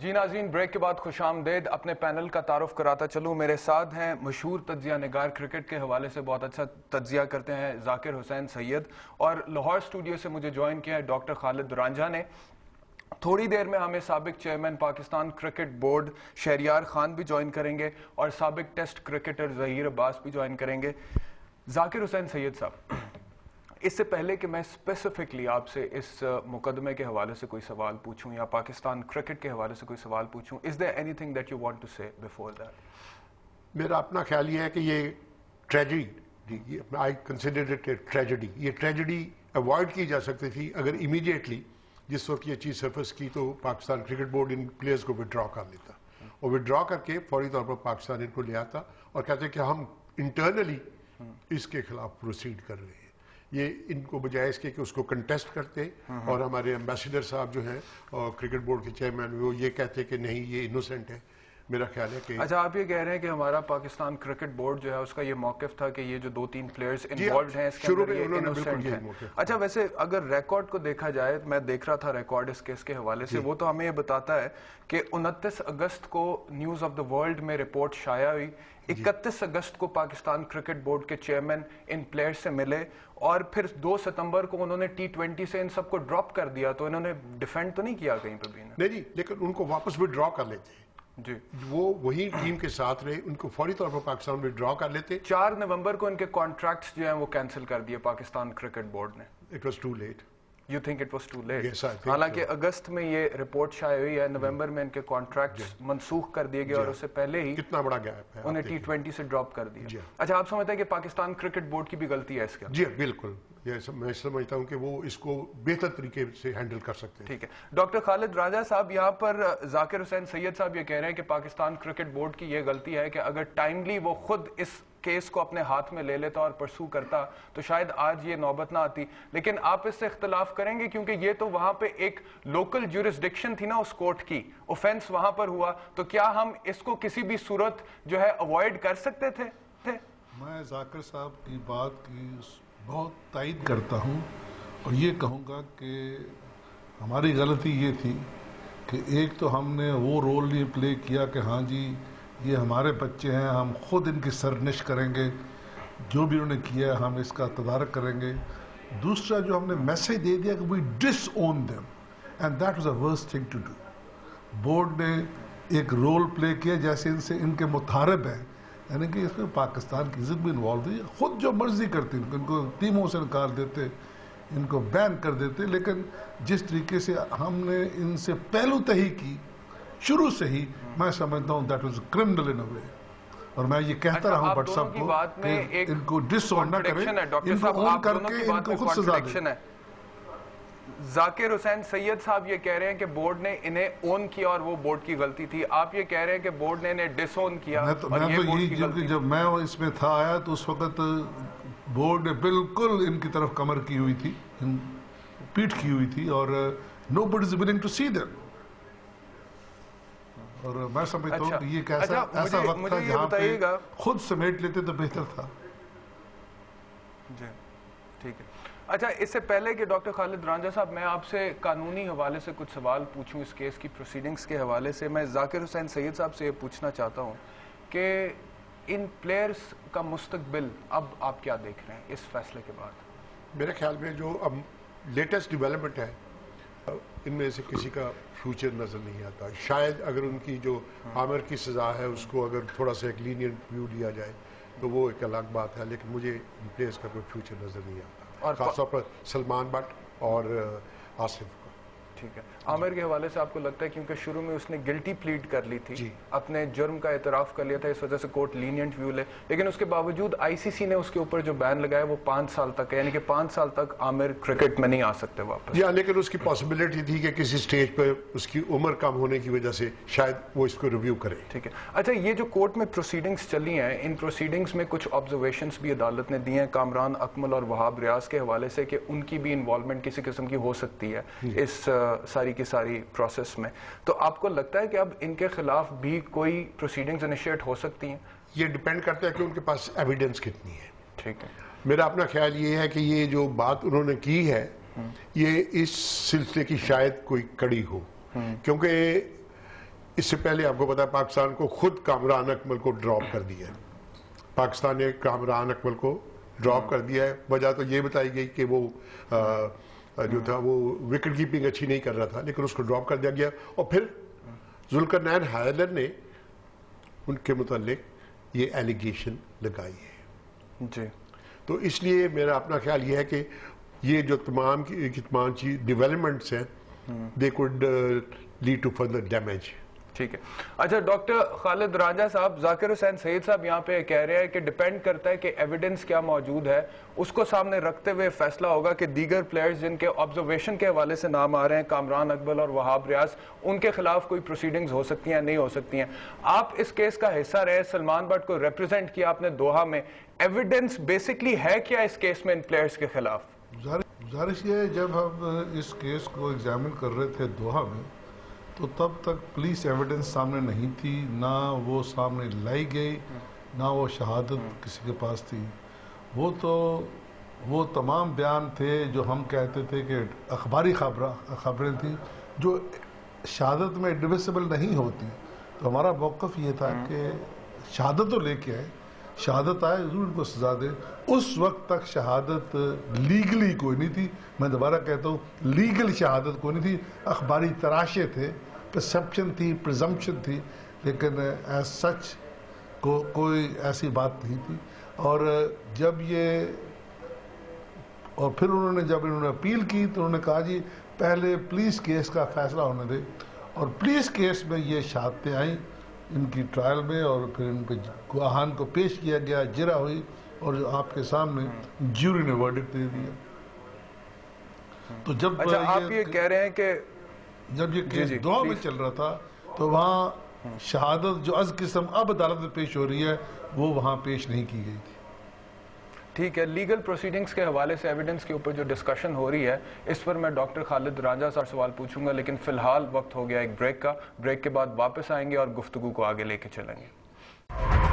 جی ناظرین، بریک کے بعد خوش آمدید. اپنے پینل کا تعارف کراتا چلوں. میرے ساتھ ہیں مشہور تجزیہ نگار، کرکٹ کے حوالے سے بہت اچھا تجزیہ کرتے ہیں، ذاکر حسین سید، اور لاہور اسٹوڈیو سے مجھے جوائن کیا ہے ڈاکٹر خالد رانجھا نے. تھوڑی دیر میں ہمیں سابق chairman Pakistan cricket board Shahryar Khan بھی جوائن کریں گے اور سابق ٹیسٹ کرکٹر ظہیر عباس بھی جوائن کریں گے. ذاکر حسین سید صاحب، اس سے پہلے کہ میں اسپیسیفکلی آپ سے اس مقدمے کے حوالے سے کوئی سوال پوچھوں یا پاکستان کرکٹ کے حوالے سے کوئی سوال پوچھوں، is there anything that you want to say before that؟ میرا اپنا خیال یہ ہے کہ یہ tragedy, I consider it a tragedy. یہ ٹریجڈی اوائڈ کی جا سکتی تھی اگر امیڈیٹلی جس وقت یہ چیز سرفس کی تو پاکستان کرکٹ بورڈ ان پلیئرز کو وڈرا کر لیتا، اور وڈرا کر کے فوری طور پر پاکستان ان کو لے آتا اور کہتے کہ ہم انٹرنلی اس کے خلاف پروسیڈ کر رہے ہیں. یہ ان کو بجائے اس کے کہ اس کو کنٹیسٹ کرتے اور ہمارے ایمبیسیڈر صاحب جو ہیں اور کرکٹ بورڈ کے چیئرمین وہ یہ کہتے کہ نہیں یہ انوسنٹ ہے. میرا خیال ہے کہ اچھا، آپ یہ کہہ رہے ہیں کہ ہمارا پاکستان کرکٹ بورڈ جو ہے اس کا یہ موقف تھا کہ یہ جو 2-3 پلیئرز انوالوڈ ہیں اس کے اندر یہ انوسنٹ ہیں. اچھا، ویسے اگر ریکارڈ کو دیکھا جائے، میں دیکھ رہا تھا ریکارڈ اس کیس کے حوالے سے، وہ تو ہمیں یہ بتاتا ہے کہ 29 اگست کو نیوز آف دا ورلڈ میں رپورٹ شائع ہوئی. 31 اگست کو پاکستان کرکٹ بورڈ کے چیئرمین ان پلیئرز سے ملے اور پھر 2 ستمبر کو انہوں نے T20 سے ان سب کو ڈراپ کر دیا. تو انہوں نے ڈیفینڈ تو نہیں کیا کہیں پہ بھی؟ نہیں جی، لیکن ان کو واپس وڈرا کر لیتے جی، وہ وہی ٹیم کے ساتھ رہے، ان کو فوری طور پر پاکستان وڈرا کر لیتے. 4 نومبر کو ان کے کانٹریکٹس جو ہیں وہ کینسل کر دیے پاکستان کرکٹ بورڈ نے. It was too late. You think it was too late؟ Yes, I think حالانکہ اگست میں یہ رپورٹ شائع ہوئی ہے، نومبر میں ان کے کانٹریکٹس منسوخ کر دیے گئے اور اس سے پہلے ہی کتنا بڑا گیپ ہے، انہیں T20 سے ڈراپ کر دیا. اچھا، آپ سمجھتے ہیں کہ پاکستان کرکٹ بورڈ کی بھی غلطی ہے اس کا؟ جی بالکل، میں سمجھتا ہوں کہ وہ اس کو بہتر طریقے سے ہینڈل کر سکتے ہیں. ٹھیک ہے. ڈاکٹر خالد رانجھا صاحب، یہاں پر ذاکر حسین سید صاحب یہ کہہ رہے ہیں کہ پاکستان کرکٹ بورڈ کی یہ غلطی ہے کہ اگر ٹائملی وہ خود اس کیس کو اپنے ہاتھ میں لے لیتا اور پرسو کرتا تو شاید آج یہ نوبت نہ آتی. لیکن آپ اس سے اختلاف کریں گے کیونکہ یہ تو وہاں پہ ایک لوکل جورسڈکشن تھی نا اس کورٹ کی، اوفینس وہاں پر ہوا، تو کیا ہم اس کو کسی بھی صورت جو ہے اوائڈ کر سکتے تھے؟ میں ذاکر صاحب کی بات کی بہت تائید کرتا ہوں اور یہ کہوں گا کہ ہماری غلطی یہ تھی کہ ایک تو ہم نے وہ رول نہیں پلے کیا کہ ہاں جی یہ ہمارے بچے ہیں، ہم خود ان کی سرنش کریں گے، جو بھی انہوں نے کیا ہم اس کا تدارک کریں گے. دوسرا جو ہم نے میسیج دے دیا کہ we disown them, and that was a worst thing to do. Board نے ایک رول پلے کیا جیسے ان کے متحارب ہیں، یعنی کہ اس میں پاکستان کی عزت بھی انوالو ہوئی. خود جو مرضی کرتے ان کو ٹیموں سے نکال دیتے، ان کو بین کر دیتے، لیکن جس طریقے سے ہم نے ان سے پہلو تہی کی شروع سے ہی، میں سمجھتا ہوں دیٹ واز کرمنل ان اے وے. اور میں یہ کہتا رہا ہوں بٹ صاحب کو کہ ان کو ڈس اون نہ کریں، ان کو اون کر کے ان کو خود سزا دیں. ذاکر حسین سید صاحب یہ کہہ رہے ہیں کہ بورڈ نے انہیں اون کیا اور وہ بورڈ کی غلطی تھی. آپ یہ کہہ رہے ہیں کہ بورڈ نے انہیں ڈس اون کیا اور یہ بورڈ کی غلطی تھی. جب میں اس میں تھا آیا تو اس وقت بورڈ نے بالکل ان کی طرف کمر کی ہوئی تھی، پیٹھ کی ہوئی تھی، اور nobody is willing to see them. اور میں سمجھتا ہوں کہ یہ ایک ایسا وقت تھا جہاں پہ خود سمیٹ لیتے تو بہتر تھا. جی ٹھیک ہے. اچھا، اس سے پہلے کہ ڈاکٹر خالد رانجھا صاحب میں آپ سے قانونی حوالے سے کچھ سوال پوچھوں اس کیس کی پروسیڈنگز کے حوالے سے، میں ذاکر حسین سید صاحب سے یہ پوچھنا چاہتا ہوں کہ ان پلیئرز کا مستقبل اب آپ کیا دیکھ رہے ہیں اس فیصلے کے بعد؟ میرے خیال میں جو اب لیٹسٹ ڈیولپمنٹ ہے ان میں سے کسی کا فیوچر نظر نہیں آتا. شاید اگر ان کی جو عامر کی سزا ہے اس کو اگر تھوڑا سا ایک لینینٹ ویو لیا جائے تو وہ ایک الگ بات ہے، لیکن مجھے ان پلیئرز کا کوئی فیوچر نظر نہیں آتا، خاص طور پر سلمان بٹ اور آصف کا. ٹھیک ہے. عامر کے حوالے سے آپ کو لگتا ہے کیونکہ شروع میں اس نے گلٹی پلیڈ کر لی تھی، اپنے جرم کا اعتراف کر لیا تھا، اس وجہ سے کورٹ لینینٹ ویو لے، لیکن اس کے باوجود آئی سی سی نے اس کے اوپر جو بین لگایا وہ 5 سال تک ہے، یعنی کہ 5 سال تک عامر کرکٹ میں نہیں آ سکتے واپس. لیکن اس کی پاسبلٹی تھی کہ کسی سٹیج پر اس کی عمر کم ہونے کی وجہ سے شاید وہ اس کو ریویو کرے. ٹھیک ہے. اچھا، یہ جو کورٹ میں پروسیڈنگز چلی ہیں، ان پروسیڈنگز میں کچھ آبزرویشنز بھی عدالت نے دی ہیں کامران اکمل اور وہاب ریاض کے حوالے سے کہ ان کی بھی انوالومنٹ کسی قسم کی ہو سکتی ہے اس ساری کی ساری پروسیس میں. تو آپ کو لگتا ہے کہ اب ان کے خلاف بھی کوئی پروسیڈنگز انیشیٹ ہو سکتی ہیں؟ یہ ڈیپینڈ کرتا ہے کہ ان کے پاس ایویڈنس کتنی ہے. ٹھیک ہے. میرا اپنا خیال یہ ہے کہ یہ جو بات انہوں نے کی ہے یہ اس سلسلے کی شاید کوئی کڑی ہو، کیونکہ اس سے پہلے آپ کو پتا ہے پاکستان کو خود کامران اکمل کو ڈراپ کر دیا ہے. پاکستان نے کامران اکمل کو ڈراپ کر دیا ہے. وجہ تو یہ بتائی گئی کہ وہ جو تھا وہ وکٹ کیپنگ اچھی نہیں کر رہا تھا, لیکن اس کو ڈراپ کر دیا گیا. اور پھر ذوالقرنین حیدر نے ان کے متعلق یہ ایلیگیشن لگائی ہے. جی تو اس لیے میرا اپنا خیال یہ ہے کہ یہ جو تمام چیز ڈیولپمنٹس ہیں they could lead to further damage. ٹھیک ہے. اچھا ڈاکٹر خالد راجہ صاحب, ذاکر حسین سید صاحب یہاں پہ کہہ رہے ہیں کہ ڈیپینڈ کرتا ہے کہ ایویڈنس کیا موجود ہے, اس کو سامنے رکھتے ہوئے فیصلہ ہوگا کہ دیگر پلیئرز جن کے آبزرویشن کے حوالے سے نام آ رہے ہیں, کامران اکمل اور وہاب ریاض, ان کے خلاف کوئی پروسیڈنگز ہو سکتی ہیں نہیں ہو سکتی ہیں. آپ اس کیس کا حصہ رہے, سلمان بٹ کو ریپرزینٹ کیا آپ نے دوحہ میں, ایویڈنس بیسکلی ہے کیا اس کیس میں ان پلیئرز کے خلاف؟ گزارش یہ ہے, جب ہم اس کیس کو ایگزامن کر رہے تھے دوحہ میں تو تب تک پولیس ایویڈنس سامنے نہیں تھی, نہ وہ سامنے لائی گئی, نہ وہ شہادت کسی کے پاس تھی. وہ تمام بیان تھے جو ہم کہتے تھے کہ اخباری خبریں تھیں جو شہادت میں ایڈمیسیبل نہیں ہوتی. تو ہمارا موقف یہ تھا کہ شہادت تو لے کے آئے, شہادت آئے ضرور ان کو سزا دے. اس وقت تک شہادت لیگلی کوئی نہیں تھی. میں دوبارہ کہتا ہوں, لیگل شہادت کوئی نہیں تھی, اخباری تراشے تھے, پرسپشن تھی, پرزمپشن تھی, لیکن ایز سچ کوئی ایسی بات نہیں تھی. اور جب پھر انہوں نے اپیل کی تو انہوں نے کہا جی پہلے پولیس کیس کا فیصلہ ہونے دے, اور پولیس کیس میں یہ شہادتیں آئیں ان کی ٹرائل میں, اور پھر ان پہ گواہان کو پیش کیا گیا, جرا ہوئی, اور آپ کے سامنے جیوری نے ورڈکٹ دے دیا. تو جب آپ یہ کہہ رہے ہیں کہ جب یہ کیس دوحہ میں چل رہا تھا تو وہاں شہادت جو از قسم اب عدالت میں پیش ہو رہی ہے وہ وہاں پیش نہیں کی گئی تھی. ٹھیک ہے. لیگل پروسیڈنگز کے حوالے سے ایویڈنس کے اوپر جو ڈسکشن ہو رہی ہے اس پر میں ڈاکٹر خالد راجہ صاحب سوال پوچھوں گا, لیکن فی الحال وقت ہو گیا ایک بریک کا. بریک کے بعد واپس آئیں گے اور گفتگو کو آگے لے کے چلیں گے.